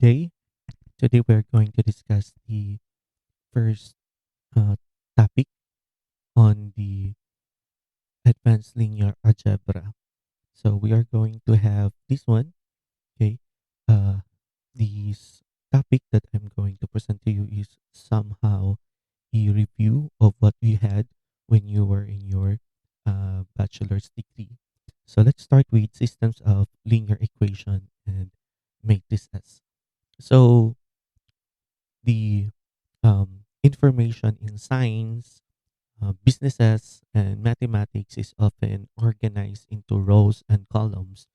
day. Today we're going to discuss the first uh, topic on the advanced linear algebra. So we are going to have this one. Okay. Uh, this topic that I'm going to present to you is somehow a review of what we had when you were in your bachelor's degree. So let's start with systems of linear equation and matrices. So the information in science, businesses, and mathematics is often organized into rows and columns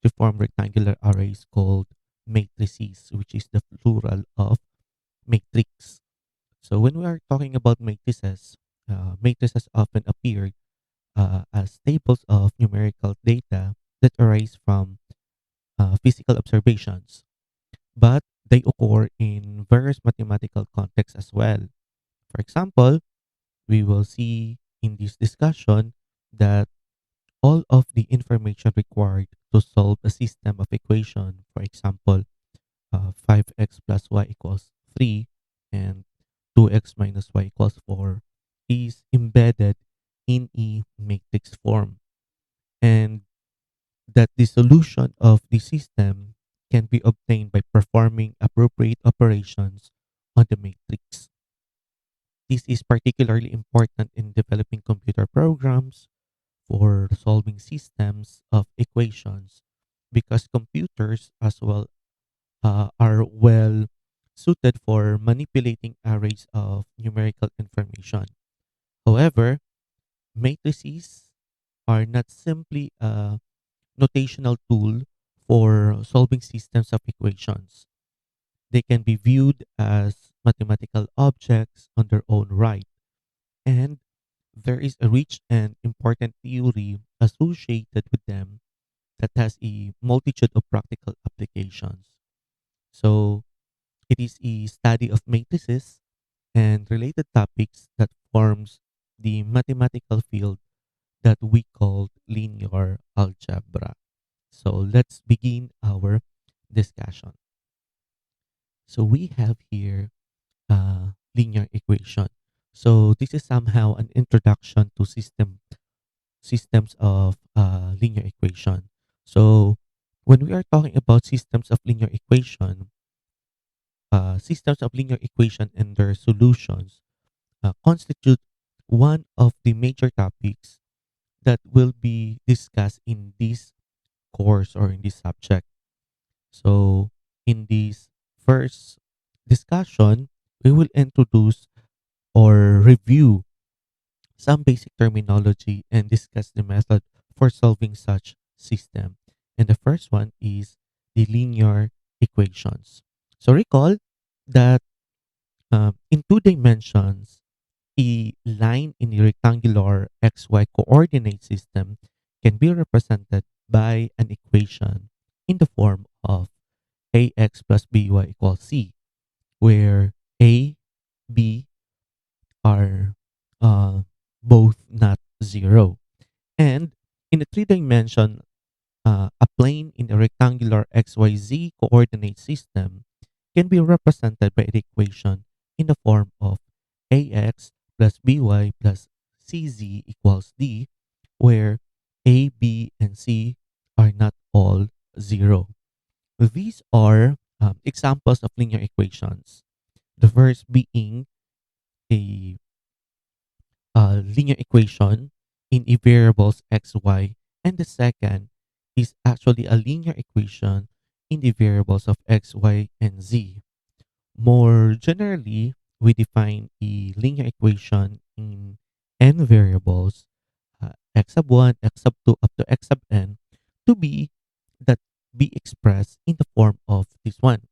to form rectangular arrays called matrices, which is the plural of matrix. So when we are talking about matrices often appear as tables of numerical data that arise from physical observations, but they occur in various mathematical contexts as well. For example, we will see in this discussion that all of the information required to solve a system of equation, for example, 5x plus y equals 3 and 2x minus y equals 4, is embedded in a matrix form, and that the solution of the system can be obtained by performing appropriate operations on the matrix. This is particularly important in developing computer programs for solving systems of equations because computers as well are well suited for manipulating arrays of numerical information. However, matrices are not simply a notational tool for solving systems of equations. They can be viewed as mathematical objects on their own right, and there is a rich and important theory associated with them that has a multitude of practical applications. So, it is a study of matrices and related topics that forms the mathematical field that we call linear algebra. So, let's begin our discussion. So, we have here linear equation. So, this is somehow an introduction to systems of linear equation. So, when we are talking about systems of linear equation and their solutions constitute one of the major topics that will be discussed in this course or in this subject. So, in this first discussion, we will introduce or review some basic terminology and discuss the method for solving such system. And the first one is the linear equations. So recall that in two dimensions, a line in a rectangular xy coordinate system can be represented by an equation in the form of ax plus by equals c, where a, b are uh, both not zero. And in a three dimension, a plane in a rectangular xyz coordinate system can be represented by the equation in the form of ax plus by plus cz equals d, where a, b, and c are not all zero. These are examples of linear equations. The first being a linear equation in a variables x, y, and the second is actually a linear equation in the variables of x, y, and z. More generally, we define a linear equation in n variables, x sub 1, x sub 2, up to x sub n, to be that be expressed in the form of this one.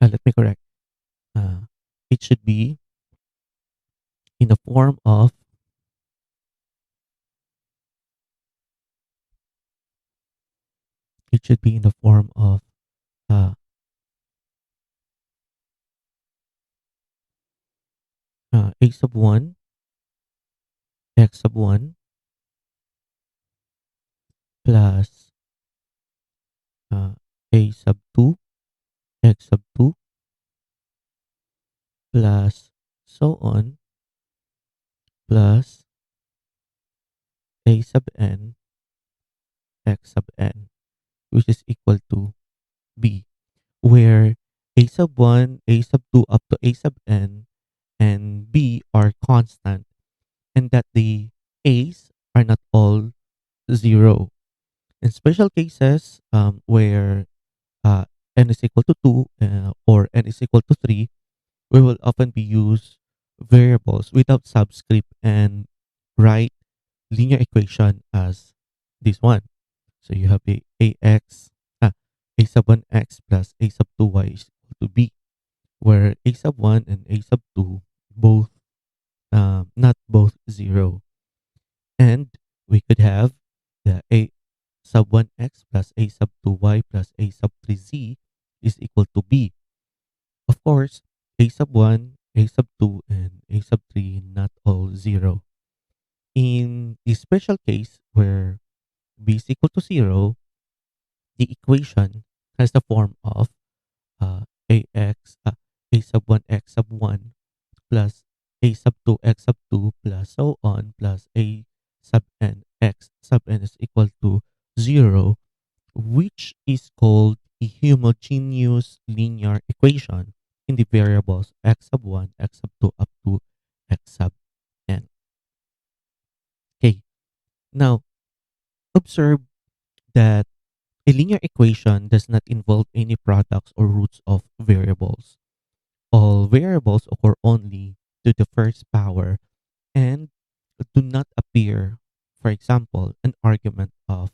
Let me correct. Uh, it should be in the form of it should be in the form of uh, a sub 1, x sub 1, plus a sub 2 x sub 2 plus so on plus a sub n x sub n, which is equal to b, where a sub 1, a sub 2 up to a sub n, and b are constant, and that the a's are not all 0. In special cases where uh, n is equal to 2 or n is equal to 3, we will often be use variables without subscript and write linear equation as this one. So you have a sub 1 x plus a sub 2 y is equal to b, where a sub 1 and a sub 2 both not both 0. And we could have the a sub 1 x plus a sub 2 y plus a sub 3 z is equal to b. Of course, a sub 1, a sub 2, and a sub 3 not all 0. In the special case where b is equal to 0, the equation has the form of uh, ax, a sub 1 x sub 1 plus a sub 2 x sub 2 plus so on plus a sub n x sub n is equal to 0, which is called a homogeneous linear equation in the variables x sub 1, x sub 2 up to x sub n. Okay, now observe that a linear equation does not involve any products or roots of variables. All variables occur only to the first power and do not appear, for example, an argument of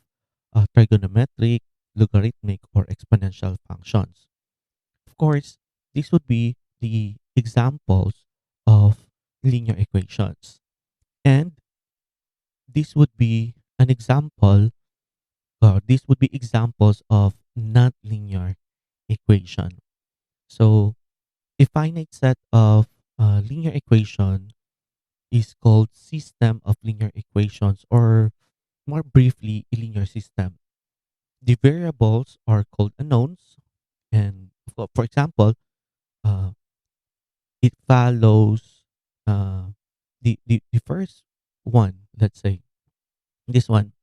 trigonometric, logarithmic, or exponential functions. Of course, this would be the examples of linear equations. And this would be an example, or this would be examples of not linear equation. So a finite set of linear equation is called system of linear equations, or more briefly, a linear system. The variables are called unknowns, and for example, uh, it follows the first one. Let's say this one.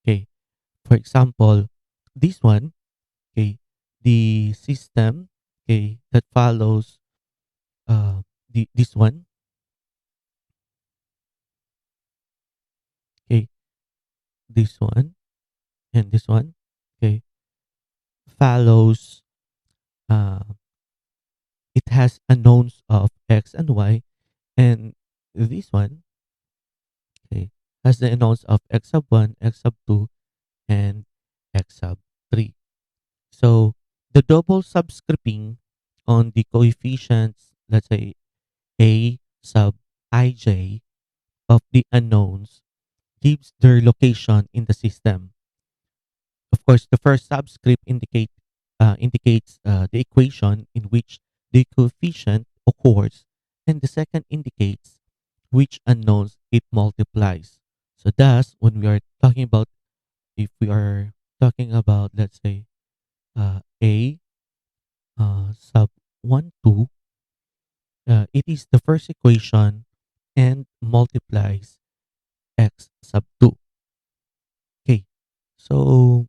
Okay, for example, this one. Okay, the system. Okay, that follows the this one. Okay, this one and this one. Okay, follows. Uh, it has unknowns of x and y, and this one, okay, has the unknowns of x sub 1, x sub 2, and x sub 3. So the double subscripting on the coefficients, let's say a sub ij of the unknowns, gives their location in the system. Of course, the first subscript indicates the equation in which the coefficient occurs, and the second indicates which unknowns it multiplies. So thus, when we are talking about, if we are talking about, let's say, a sub 1, 2, it is the first equation and multiplies x sub 2. Okay, so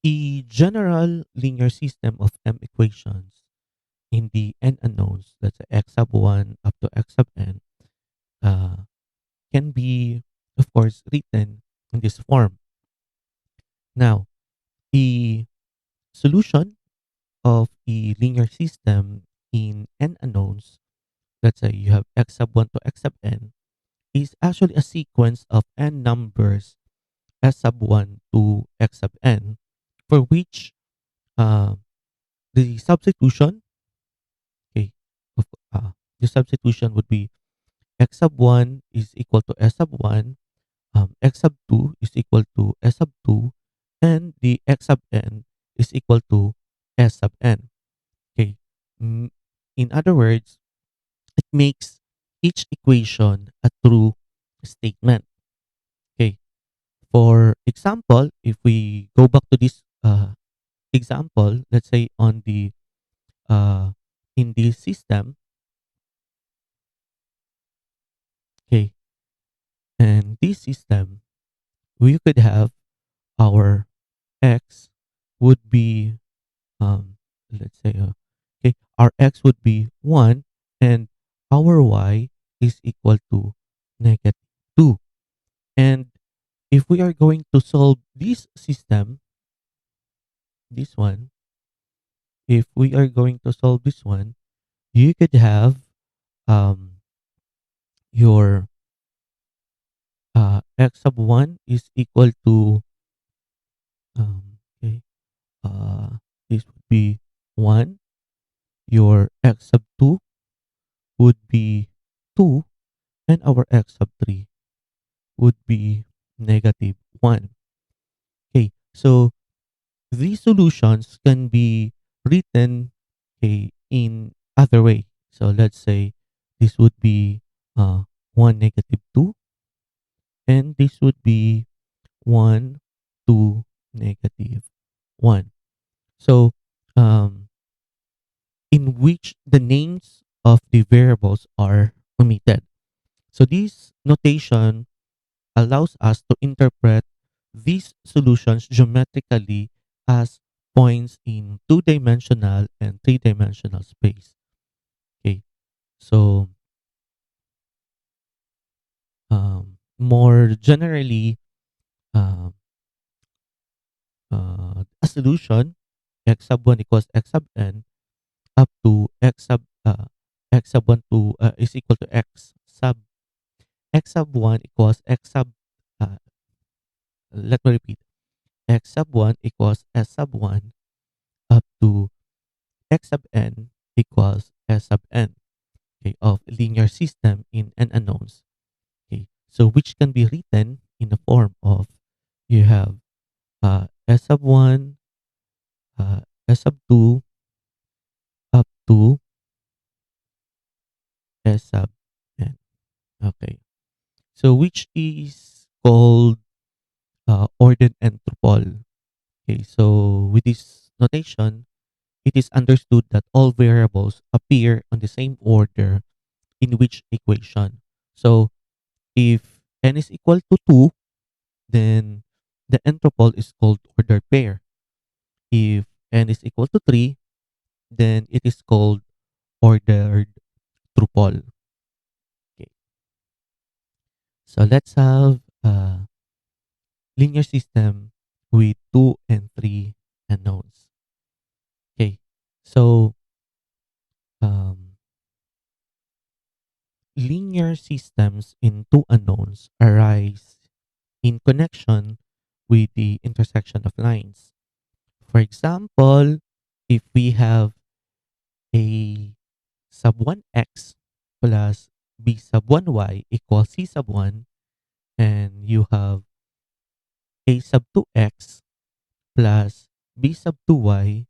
a general linear system of m equations in the n unknowns, let's say x sub 1 up to x sub n, uh, can be, of course, written in this form. Now, the solution of a linear system in n unknowns, let's say you have x sub 1 to x sub n, is actually a sequence of n numbers s sub 1 to x sub n, for which uh, the substitution, okay, of, uh, the substitution would be x sub 1 is equal to s sub 1, x sub 2 is equal to s sub 2, and the x sub n is equal to s sub n. Okay. Mm, In other words, it makes each equation a true statement. Okay. For example, if we go back to this example, let's say on the in this system, okay, and this system, we could have our x would be um let's say okay, our x would be 1 and our y is equal to negative 2. And if we are going to solve this system, this one, if we are going to solve this one, you could have um your x sub 1 is equal to okay, uh this would be 1. Your x sub 2 would be 2, and our x sub 3 would be negative 1. Okay, so these solutions can be written, okay, in other way. So let's say this would be 1 negative 2, and this would be 1 2 negative 1. So um, in which the names of the variables are omitted. So this notation allows us to interpret these solutions geometrically as points in two-dimensional and three-dimensional space. Okay, so more generally, um, a solution x sub 1 equals x sub n up to x sub 1 to is equal to x sub 1 equals x sub let me repeat, x sub 1 equals s sub 1 up to x sub n equals s sub n, okay, of linear system in n unknowns. Okay, so which can be written in the form of you have s sub 1, uh, s sub 2 up to s sub n. Okay, so which is called ordered entropol. Okay, so with this notation, it is understood that all variables appear on the same order in which equation. So if n is equal to 2, then the entropol is called ordered pair. If n is equal to 3, then it is called ordered trupol. Okay. So let's have a linear system with 2 and 3 unknowns. Okay. So um, linear systems in two unknowns arise in connection with the intersection of lines. For example, if we have a sub 1x plus b sub 1y equals c sub 1, and you have a sub 2x plus b sub 2y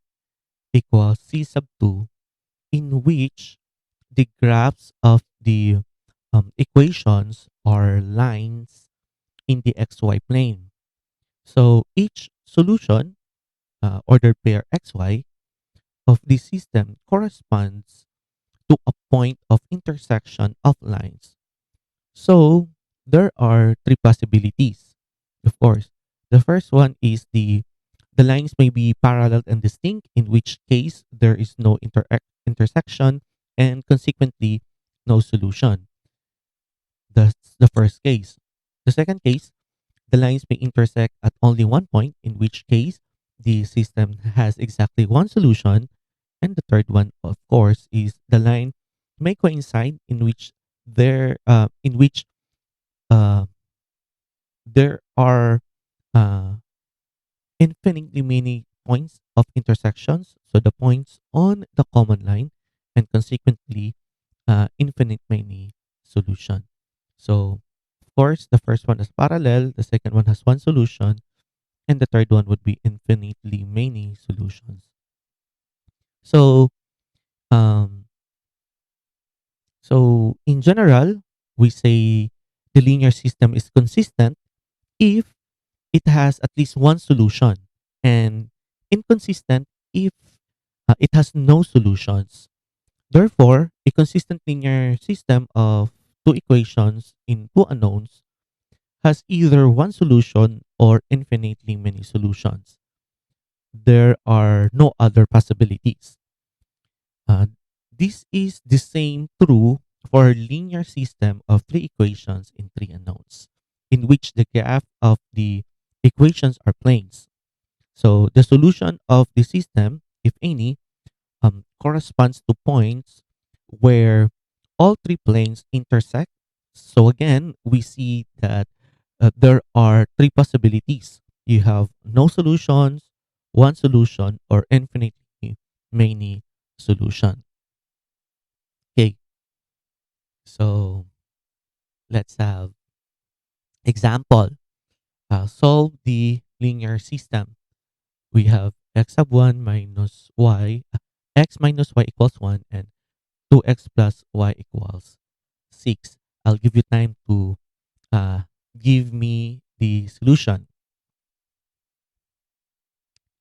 equals c sub 2, in which the graphs of the equations are lines in the xy plane. So each solution, ordered pair xy, of this system corresponds to a point of intersection of lines. So there are three possibilities. Of course, the first one is the lines may be parallel and distinct, in which case there is no intersection and consequently no solution. That's the first case. The second case, the lines may intersect at only one point, in which case the system has exactly one solution. And the third one, of course, is the line may coincide, in which uh, there are uh, infinitely many points of intersections. So the points on the common line, and consequently infinite many solution. So of course, the first one is parallel, the second one has one solution, and the third one would be infinitely many solutions. So um, so in general, we say the linear system is consistent if it has at least one solution, and inconsistent if it has no solutions. Therefore, a consistent linear system of two equations in two unknowns has either one solution or infinitely many solutions. There are no other possibilities. Uh, this is the same true for a linear system of three equations in three unknowns, in which the graph of the equations are planes. So the solution of the system, if any, corresponds to points where all three planes intersect. So again, we see that there are three possibilities. You have no solutions, one solution, or infinitely many solutions. Okay, so let's have example. Solve the linear system. We have x sub 1 minus y, x minus y equals 1, and 2x plus y equals 6. I'll give you time to uh, give me the solution.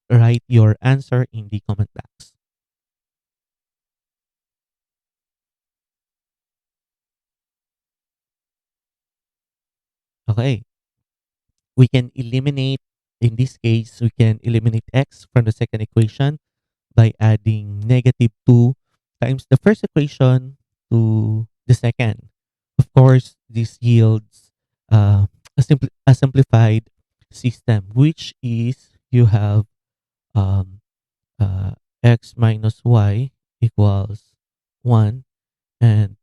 Write your answer in the comment box. Okay, we can eliminate, in this case, we can eliminate x from the second equation by adding negative 2 times the first equation to the second. Of course, this yields a simplified system, which is you have um, uh, x minus y equals 1 and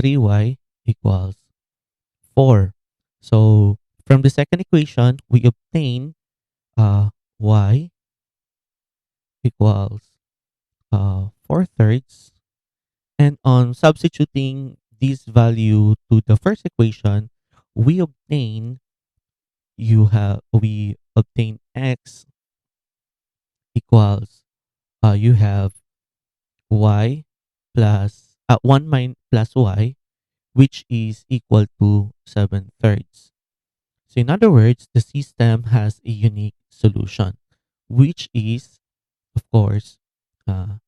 3y equals 4. So from the second equation, we obtain y equals 4 thirds. And on substituting this value to the first equation, we obtain we obtain x equals you have y plus 1 plus y, which is equal to 7 thirds. So in other words, the system has a unique solution, which is, of course, uh,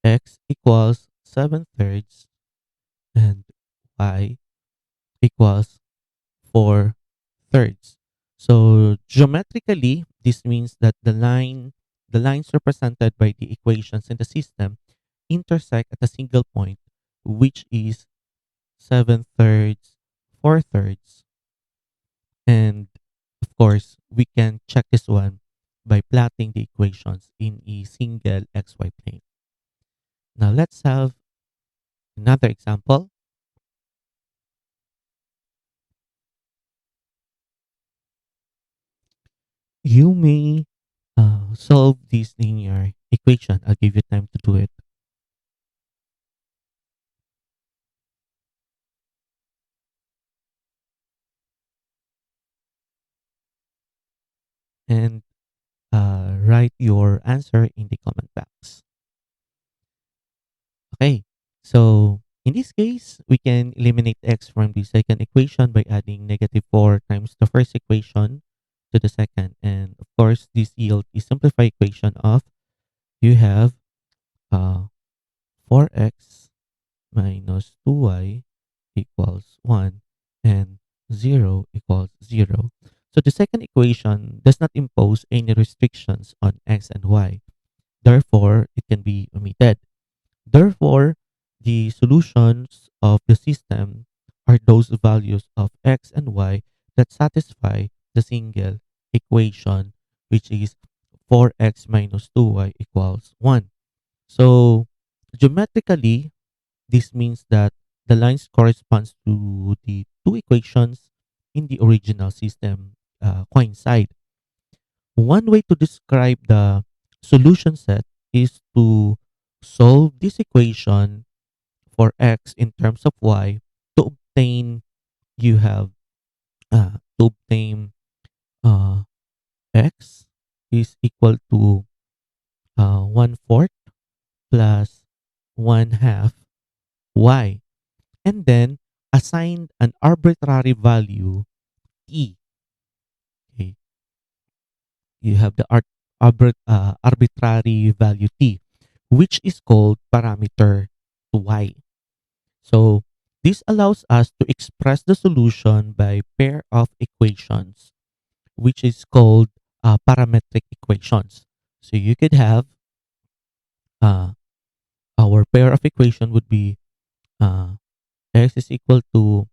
x equals 7 thirds and y equals 4 thirds. So geometrically, this means that the lines represented by the equations in the system intersect at a single point, which is 7 thirds, 4 thirds. And of course, we can check this one by plotting the equations in a single xy plane. Now let's have another example. You may solve this linear equation. I'll give you time to do it. And write your answer in the comment box. Okay, so in this case, we can eliminate x from the second equation by adding negative 4 times the first equation to the second. And of course, this yield is simplified equation of you have uh, 4x minus 2y equals 1 and 0 equals 0. So the second equation does not impose any restrictions on x and y. Therefore, it can be omitted. Therefore, the solutions of the system are those values of x and y that satisfy the single equation, which is 4x minus 2y equals 1. So, geometrically, this means that the lines corresponds to the two equations in the original system coincide. One way to describe the solution set is to solve this equation for x in terms of y to obtain you have to obtain uh, x is equal to 1/4 plus 1/2 y, and then assign an arbitrary value t. Okay. you have the arbitrary value t, which is called parameter to y. So this allows us to express the solution by pair of equations, which is called parametric equations. So you could have uh, our pair of equation would be uh, x is equal to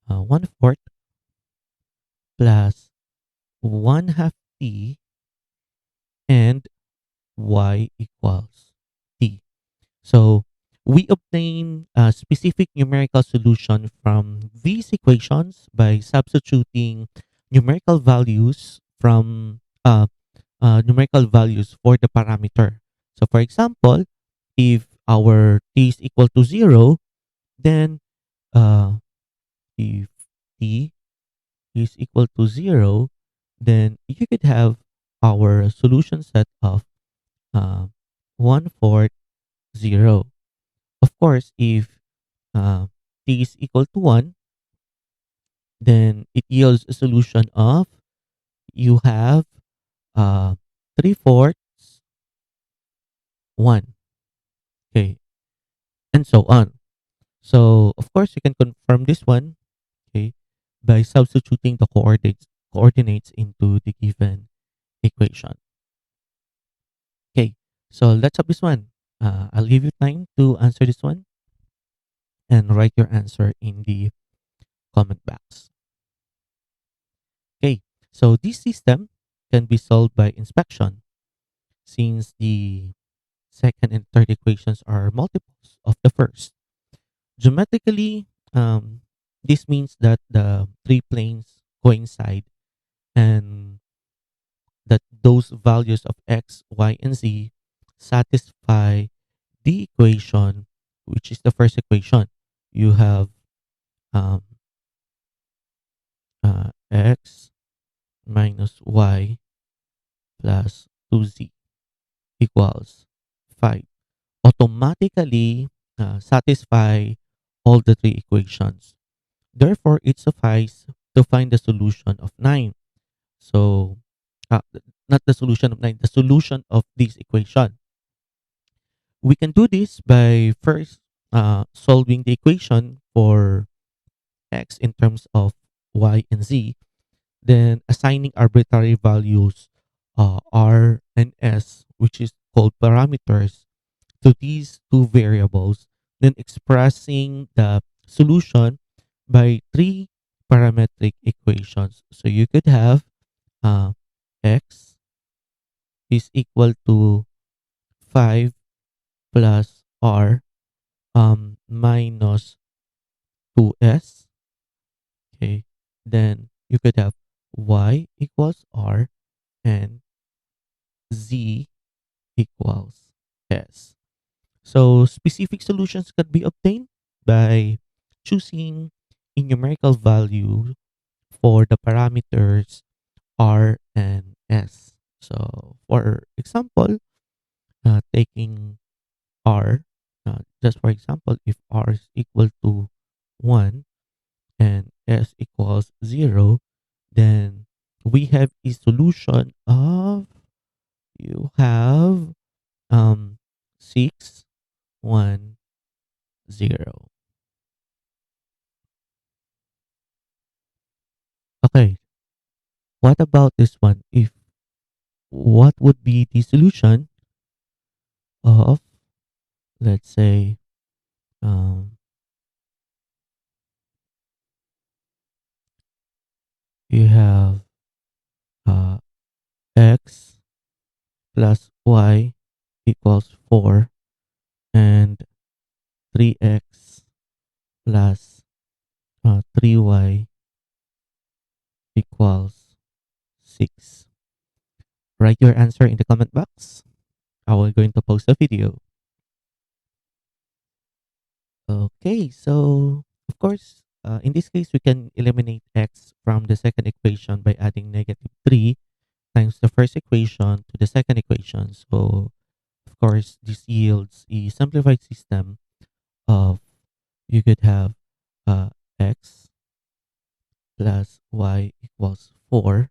1/4 plus 1/2 t and y equals t. So we obtain a specific numerical solution from these equations by substituting numerical values from numerical values for the parameter. So for example, if our t is equal to 0, then uh, if t is equal to 0, then you could have our solution set of uh, 1/4 0. Of course, if uh, t is equal to 1, then it yields a solution of you have uh, 3/4 1. Okay, and so on. So, of course, you can confirm this one, okay, by substituting the coordinates into the given equation. Okay, so let's have this one. I'll give you time to answer this one and write your answer in the comment box. Okay, so this system can be solved by inspection since the second and third equations are multiples of the first. Geometrically, this means that the three planes coincide and that those values of x, y, and z satisfy the equation, which is the first equation. You have um, x minus y plus 2z equals 5. Automatically satisfy all the three equations. Therefore, it suffices to find the solution of 9. So, not the solution of 9, the solution of this equation. We can do this by first solving the equation for x in terms of y and z, then assigning arbitrary values r and s, which is called parameters, to these two variables, then expressing the solution by three parametric equations. So you could have uh, x is equal to 5 plus r minus 2s. Okay. Then you could have y equals r and z equals s. So specific solutions can be obtained by choosing a numerical value for the parameters r and s. So for example, taking r, just for example, if r is equal to 1 and s equals 0, then we have a solution of you have 6 1 0. Okay, what about this one? If what would be the solution of, let's say, um, you have uh, x plus y equals 4 and 3x plus 3y equals 6. Write your answer in the comment box. I will going to post a video. Okay, so of course, in this case, we can eliminate x from the second equation by adding negative 3 times the first equation to the second equation. So, of course, this yields a simplified system of you could have uh, x plus y equals 4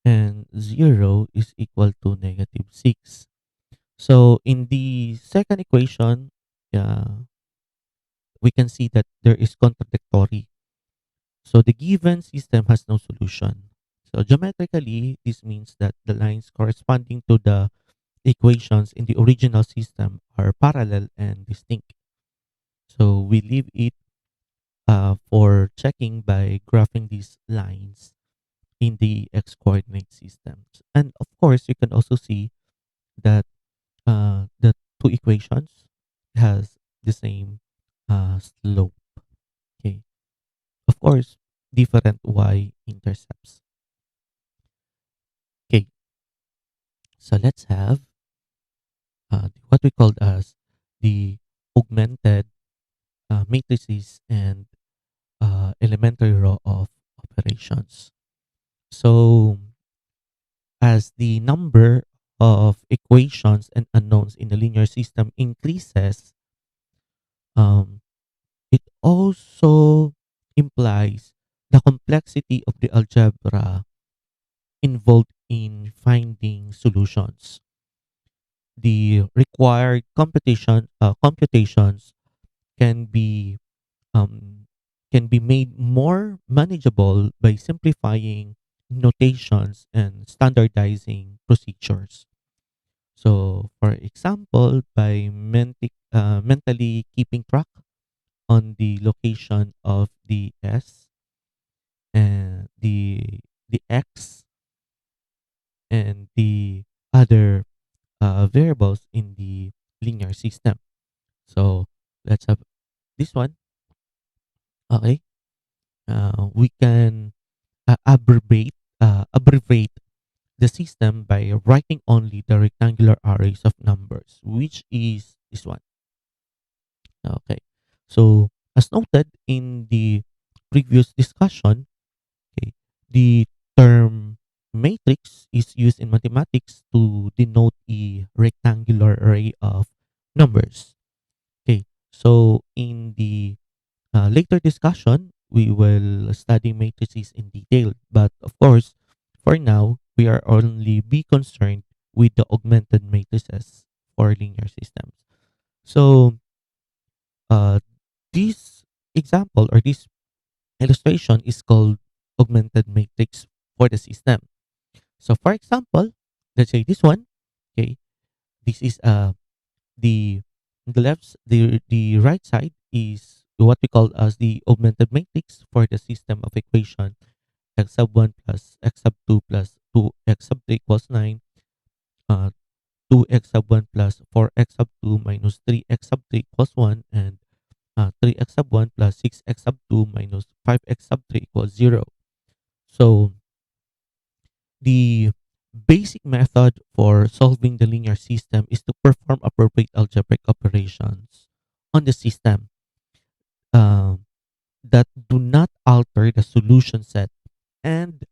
and 0 is equal to negative 6. So in the second equation, we can see that there is contradictory. So the given system has no solution. So geometrically, this means that the lines corresponding to the equations in the original system are parallel and distinct. So we leave it for checking by graphing these lines in the x coordinate systems. And of course, you can also see that the two equations has the same slope. Okay. Of course, different y intercepts. Okay. So let's have what we called as the augmented matrices and elementary row of operations. So as the number of equations and unknowns in a linear system increases, um, it also implies the complexity of the algebra involved in finding solutions. The required computations can be um, can be made more manageable by simplifying notations and standardizing procedures. So, for example, by mentally keeping track on the location of the S and the X and the other variables in the linear system. So let's have this one. Okay, we can abbreviate the system by writing only the rectangular arrays of numbers, which is this one. Okay, so as noted in the previous discussion, okay, the term matrix is used in mathematics to denote a rectangular array of numbers. Okay, so in the later discussion, we will study matrices in detail. But of course, for now, we are only be concerned with the augmented matrices for linear systems. So, uh, this example or this illustration is called augmented matrix for the system. So, for example, let's say this one. Okay, this is the the right side is what we call as the augmented matrix for the system of equation x sub 1 plus x sub 2 plus 2x sub 3 equals 9, 2x sub 1 plus 4x sub 2 minus 3x sub 3 equals 1, and 3x sub 1 plus 6x sub 2 minus 5x sub 3 equals 0. So the basic method for solving the linear system is to perform appropriate algebraic operations on the system that do not alter the solution set and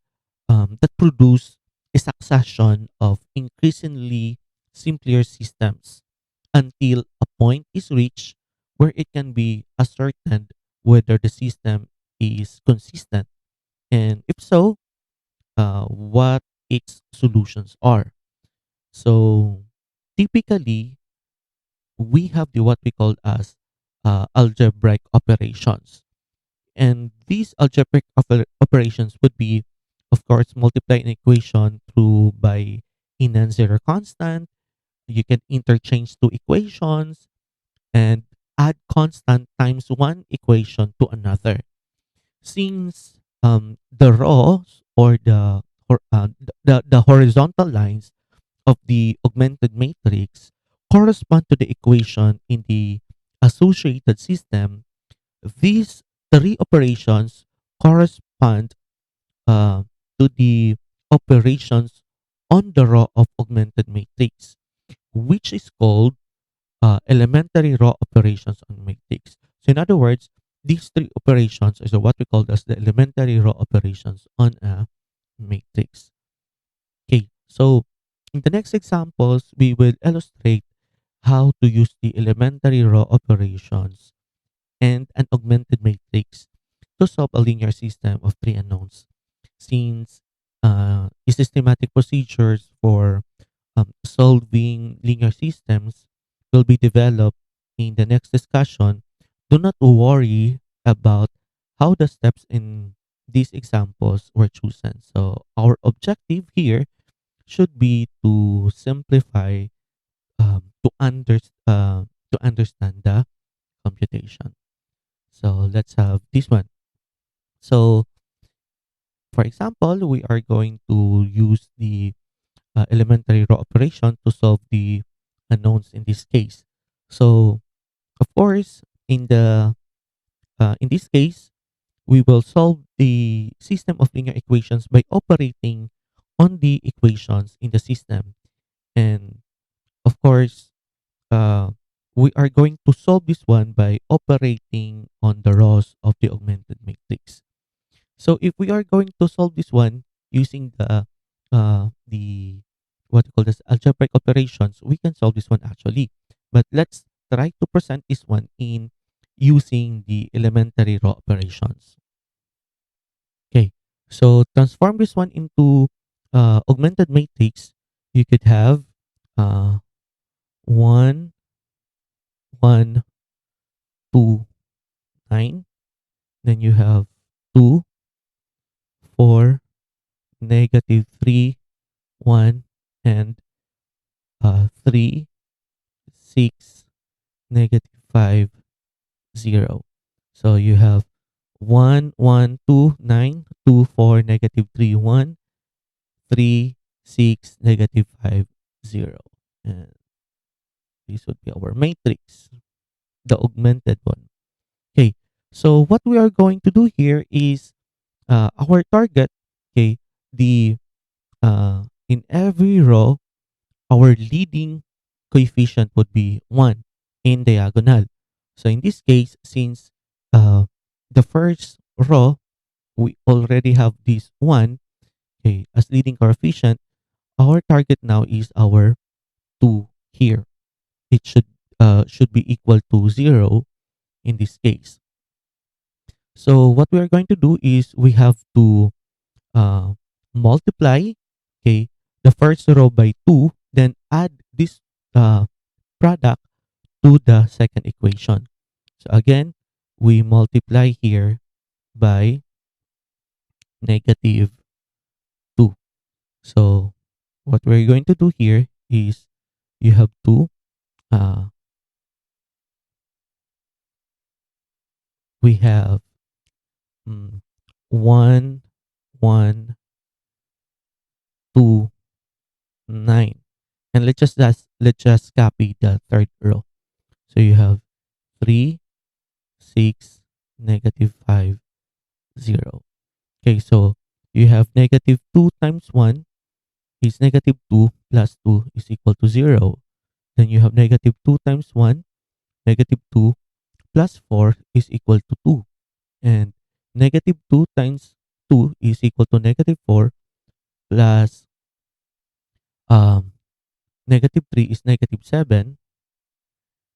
that produce a succession of increasingly simpler systems until a point is reached where it can be ascertained whether the system is consistent, and if so, what its solutions are. So typically, we have the what we call as algebraic operations. And these algebraic operations would be, of course, multiply an equation through by a non-zero constant. You can interchange two equations and add constant times one equation to another. Since the rows or the horizontal lines of the augmented matrix correspond to the equation in the associated system, these three operations correspond uh, to the operations on the row of augmented matrix, which is called elementary row operations on matrix. So in other words, these three operations is what we call as the elementary row operations on a matrix. Okay, so in the next examples, we will illustrate how to use the elementary row operations and an augmented matrix to solve a linear system of three unknowns. Since systematic procedures for solving linear systems will be developed in the next discussion. Do not worry about how the steps in these examples were chosen. So our objective here should be to simplify to understand the computation. So let's have this one. So for example, we are going to use the elementary row operation to solve the unknowns in this case. So of course, in this case, we will solve the system of linear equations by operating on the equations in the system. And of course, uh, we are going to solve this one by operating on the rows of the augmented matrix. So if we are going to solve this one using the what you call this algebraic operations, we can solve this one actually. But let's try to present this one in using the elementary row operations. Okay. So transform this one into augmented matrix. You could have uh, 1, 1, 2, 9. Then you have 2, 4, negative 3, 1, and 3, 6, negative 5, 0. So you have 1, 1, 2, 9, 2, 4, negative 3, 1, 3, 6, negative 5, 0. And this would be our matrix, the augmented one. Okay, so what we are going to do here is our target, okay, the in every row, our leading coefficient would be 1 in diagonal. So in this case, since the first row, we already have this 1, okay, as leading coefficient, our target now is our 2 here. It should be equal to 0 in this case. So what we are going to do is we have to uh, multiply, okay, the first row by 2, then add this uh, product to the second equation. So again, we multiply here by negative 2. So what we're going to do here is you have to, uh, we have mm, 1, 1, 2, 9. And let's just copy the third row. So you have 3, 6, negative 5, 0. Okay, so you have negative 2 times 1 is negative 2 plus 2 is equal to 0. Then you have negative 2 times 1, negative 2 plus 4 is equal to 2. And negative 2 times 2 is equal to negative 4 plus um, negative 3 is negative 7.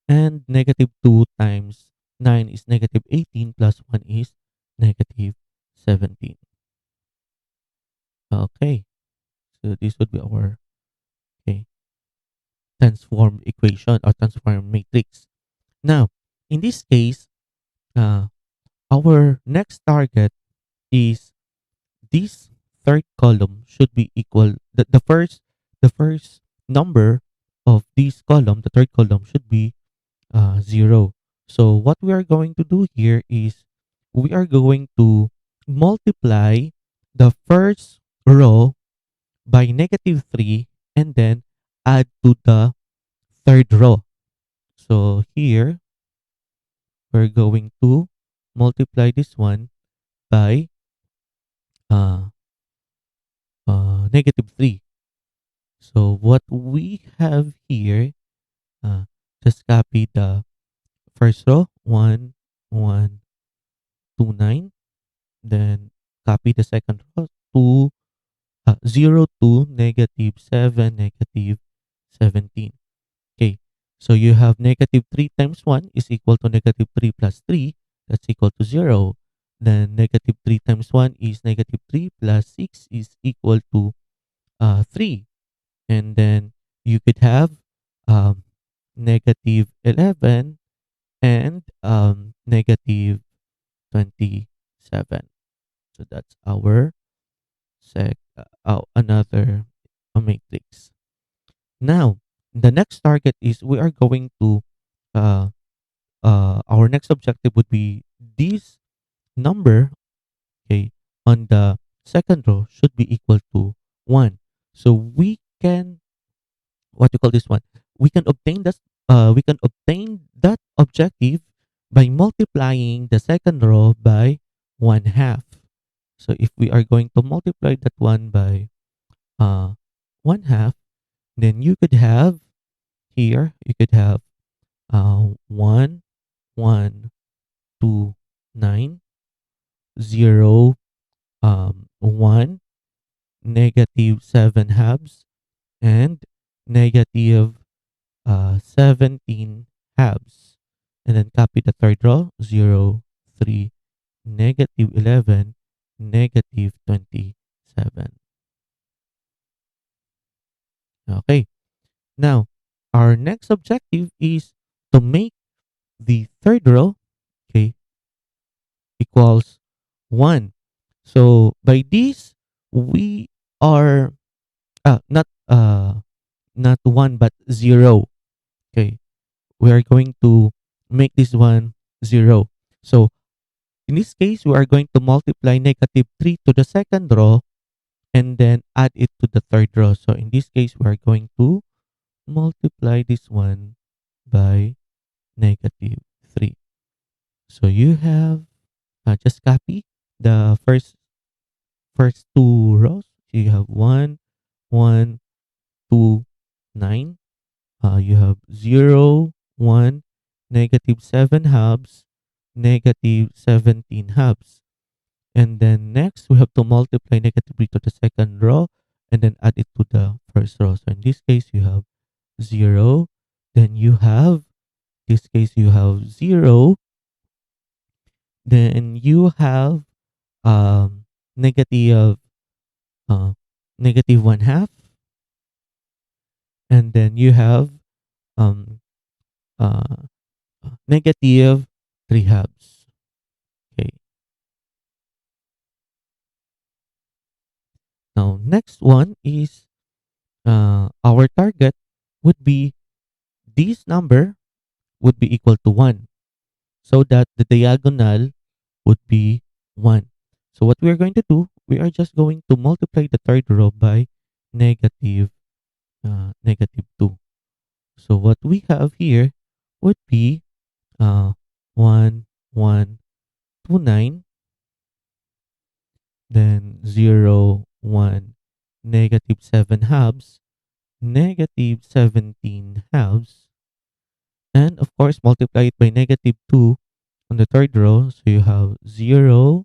And negative 2 times 9 is negative 18 plus 1 is negative 17. Okay, so this would be our okay, transform equation or transform matrix. Now, in this case, uh, our next target is this third column should be equal the first number of this column, the third column should be 0. So what we are going to do here is we are going to multiply the first row by negative 3 and then add to the third row. So here we're going to multiply this one by uh, negative 3. So what we have here, uh, just copy the first row, 1, 1, 2, 9. Then copy the second row, 2, 0, 2, negative 7, negative 17. Okay, so you have negative 3 times 1 is equal to negative 3 plus 3. That's equal to 0. Then negative 3 times 1 is negative 3 plus 6 is equal to 3. And then you could have um, negative 11 and negative 27. So that's our another matrix. Now, the next target is we are going to uh, our next objective would be this number, okay, on the second row should be equal to 1. So we can, what you call this one, we can obtain that objective by multiplying the second row by 1/2. So if we are going to multiply that one by 1/2, then you could have here, you could have 1 1 2 9 0 1 negative 7 halves and negative 17 halves. And then copy the third row, 0 3 negative 11 negative 27. Okay, now our next objective is to make the third row, okay, equals 1. So by this, we are not not 1 but 0. Okay, we are going to make this one 0. So in this case, we are going to multiply negative 3 to the second row and then add it to the third row. So in this case, we are going to multiply this one by negative 3. So you have just copy the first two rows. So you have 1, 1, 2, 9. You have 0, 1, negative 7 halves, negative 17 halves. And then next, we have to multiply negative 3 to the second row and then add it to the first row. So in this case, you have 0. Then you have, this case, you have 0. Then you have um, negative, uh, negative 1/2. And then you have um, uh, negative 3 halves. Okay. Now, next one is our target would be this number would be equal to 1 so that the diagonal would be 1. So what we are going to do, we are just going to multiply the third row by negative, negative 2. So what we have here would be 1, 1, 2, 9, then 0, 1, negative 7 halves, negative 17 halves, and of course multiply it by negative 2 on the third row. So you have 0,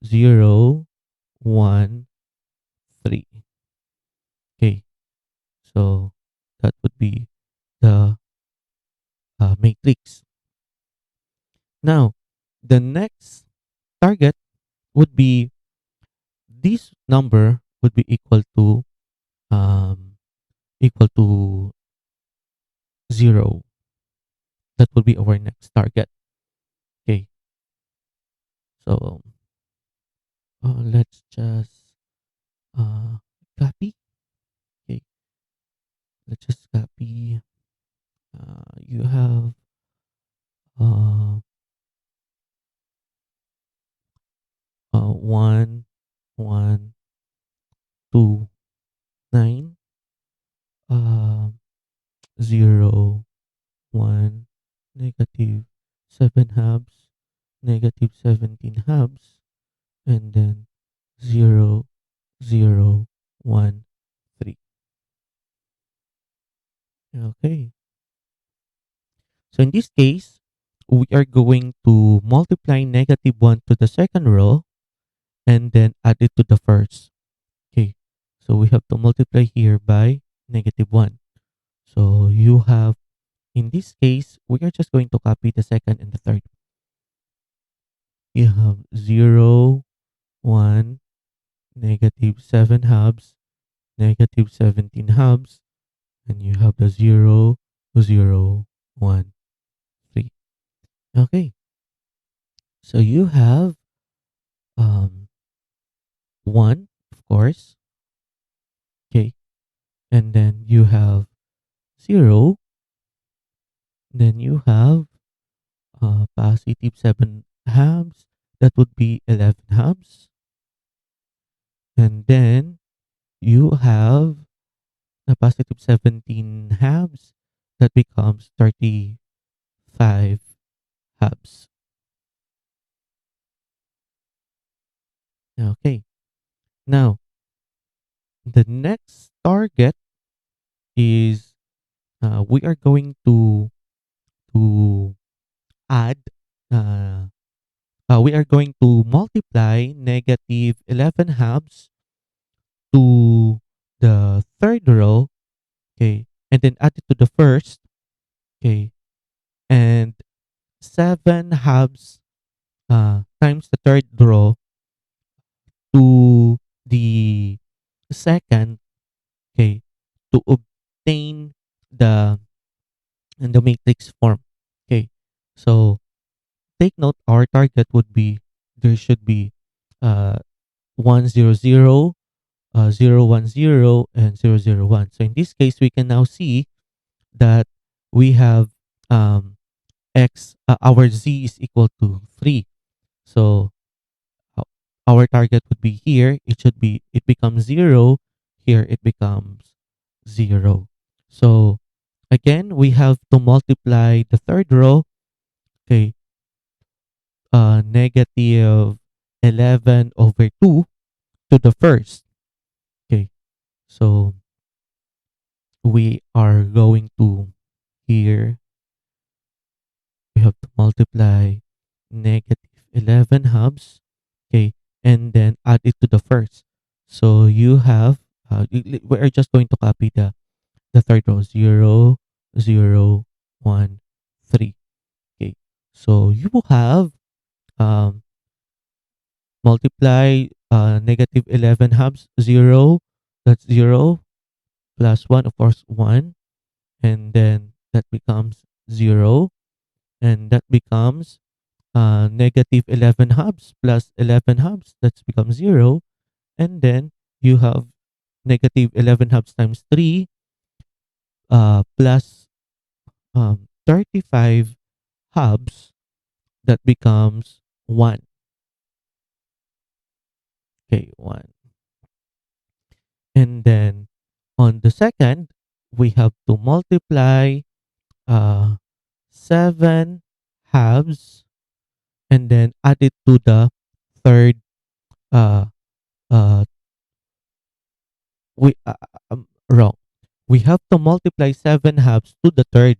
0, 1, 3. Okay, so that would be the matrix. Now, the next target would be this number would be um, equal to 0. That would be our next target. Okay, so let's just uh, copy. Okay, let's just copy. You have uh, 1, 1, 2, 9, uh, 0, 1, negative 7 halves, negative 17 halves, and then 0, 0, 1, 3. Okay. So in this case, we are going to multiply negative 1 to the second row and then add it to the first. Okay. So we have to multiply here by negative 1. So you have, in this case, we are just going to copy the second and the third. You have 0, 1, negative 7 halves, negative 17 halves, and you have the 0, 0, 1, 3. Okay, so you have um, 1, of course, okay, and then you have 0, then you have positive 7 halves, that would be 11 halves, and then you have a positive 17 halves, that becomes 35 halves. Okay, now the next target is we are going to add uh, we are going to multiply negative 11 halves to the third row, okay, and then add it to the first, okay, and 7 halves times the third row to the second, okay, to obtain the matrix form. Okay, so take note, our target would be, there should be uh 100, 010, and 001. So in this case, we can now see that we have um our z is equal to 3. So uh, our target would be here, it becomes 0, here it becomes 0. So again, we have to multiply the third row, okay, negative 11 over 2 to the first. Okay, so we are going to, here we have to multiply negative 11 halves, okay, and then add it to the first. So you have, we are just going to copy the third row, 0, 0, 1, 3. Okay, so you will have um, multiply negative 11 halves, 0, that's 0, plus 1, of course, 1, and then that becomes 0, and that becomes negative 11 halves plus 11 halves, that becomes 0, and then you have negative 11 halves times 3 plus 35 halves, that becomes 1. Okay, 1. And then on the second, we have to multiply uh, 7 halves and then add it to the third. Uh, uh, we Wrong. We have to multiply 7 halves to the third.